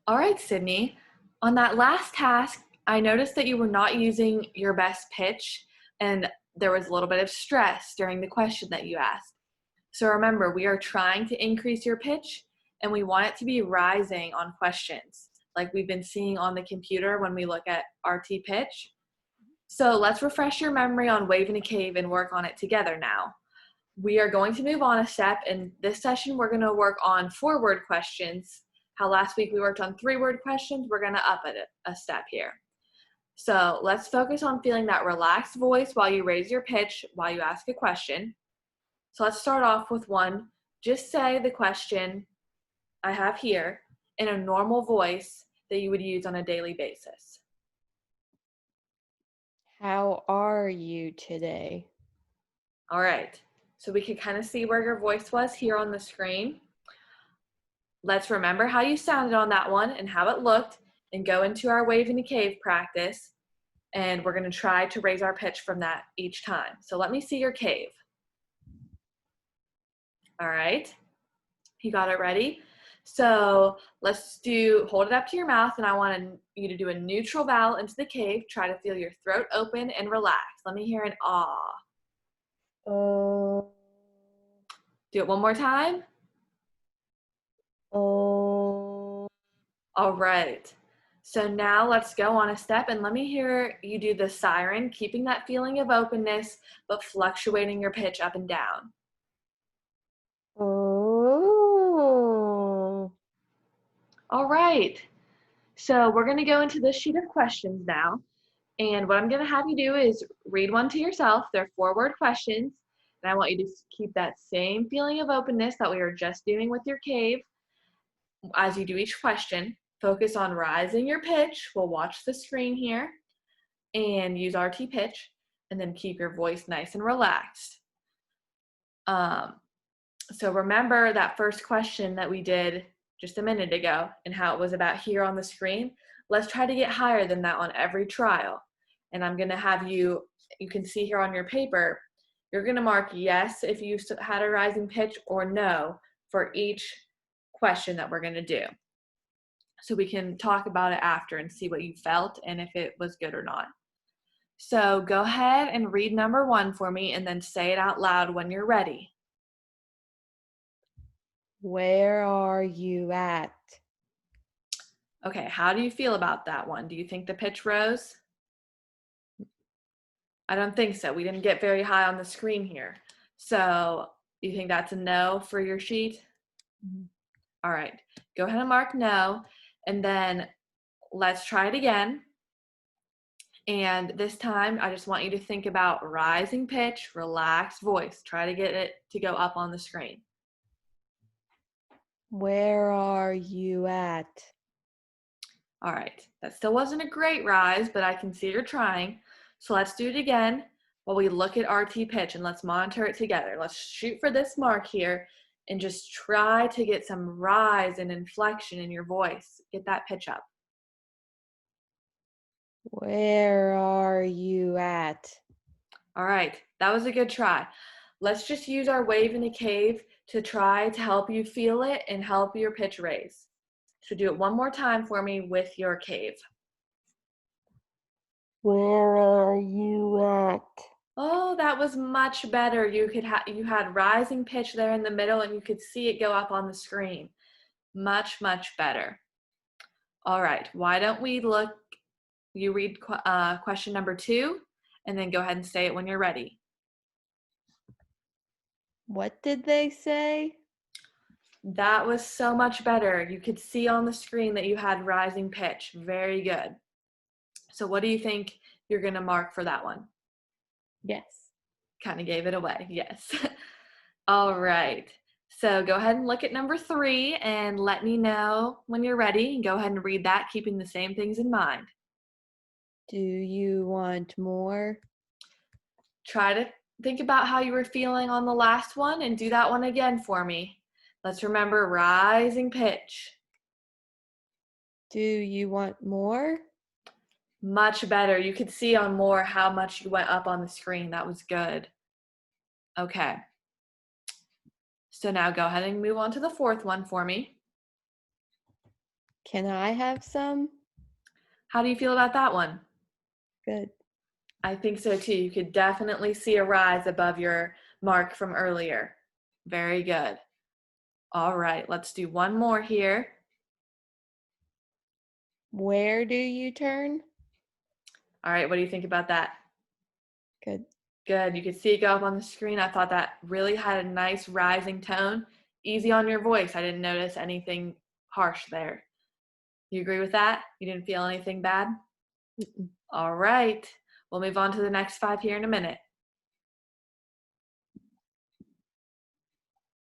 All right, Sydney. On that last task, I noticed that you were not using your best pitch and there was a little bit of stress during the question that you asked. So remember, we are trying to increase your pitch and we want it to be rising on questions, like we've been seeing on the computer when we look at RT pitch. So let's refresh your memory on Wave in a Cave and work on it together now. We are going to move on a step. In this session, we're going to work on 4-word questions. How last week we worked on 3-word questions, we're going to up it a step here. So let's focus on feeling that relaxed voice while you raise your pitch, while you ask a question. So let's start off with one. Just say the question I have here in a normal voice that you would use on a daily basis. How are you today? All right. So we can kind of see where your voice was here on the screen. Let's remember how you sounded on that one and how it looked and go into our Wave in a Cave practice. And we're going to try to raise our pitch from that each time. So let me see your cave. All right. You got it ready? So let's hold it up to your mouth, and I want you to do a neutral vowel into the cave. Try to feel your throat open and relax. Let me hear an ah. Oh. Do it one more time. Oh. All right. So now let's go on a step and let me hear you do the siren, keeping that feeling of openness, but fluctuating your pitch up and down. Oh. All right. So we're going to go into this sheet of questions now. And what I'm going to have you do is read one to yourself. They're 4-word questions. And I want you to keep that same feeling of openness that we were just doing with your cave as you do each question. Focus on rising your pitch. We'll watch the screen here and use RT pitch, and then keep your voice nice and relaxed. So remember that first question that we did just a minute ago and how it was about here on the screen. Let's try to get higher than that on every trial. And I'm going to have you can see here on your paper, you're going to mark yes if you had a rising pitch or no for each question that we're going to do. So we can talk about it after and see what you felt and if it was good or not. So go ahead and read number 1 for me and then say it out loud when you're ready. Where are you at? Okay, how do you feel about that one? Do you think the pitch rose? I don't think so. We didn't get very high on the screen here. So you think that's a no for your sheet? Mm-hmm. All right, go ahead and mark no, and then let's try it again. And this time, I just want you to think about rising pitch, relaxed voice. Try to get it to go up on the screen. Where are you at? All right, that still wasn't a great rise, but I can see you're trying. So let's do it again while we look at RT pitch and let's monitor it together. Let's shoot for this mark here and just try to get some rise and inflection in your voice. Get that pitch up. Where are you at? All right, that was a good try. Let's just use our Wave in a Cave to try to help you feel it and help your pitch raise. So do it one more time for me with your cave. Where are you at? Oh, that was much better. You had rising pitch there in the middle and you could see it go up on the screen. Much, much better. All right, why don't we you read question number 2 and then go ahead and say it when you're ready. What did they say? That was so much better. You could see on the screen that you had rising pitch. Very good. So what do you think you're going to mark for that one? Yes. Kind of gave it away. Yes. All right. So go ahead and look at number 3 and let me know when you're ready. And go ahead and read that, keeping the same things in mind. Do you want more? Try to think about how you were feeling on the last one and do that one again for me. Let's remember rising pitch. Do you want more? Much better. You could see on more how much you went up on the screen. That was good. Okay. So now go ahead and move on to the 4th one for me. Can I have some? How do you feel about that one? Good. I think so too. You could definitely see a rise above your mark from earlier. Very good. All right, let's do one more here. Where do you turn? All right, what do you think about that? Good. Good. You could see it go up on the screen. I thought that really had a nice rising tone. Easy on your voice. I didn't notice anything harsh there. You agree with that? You didn't feel anything bad? Mm-mm. All right. We'll move on to the next 5 here in a minute.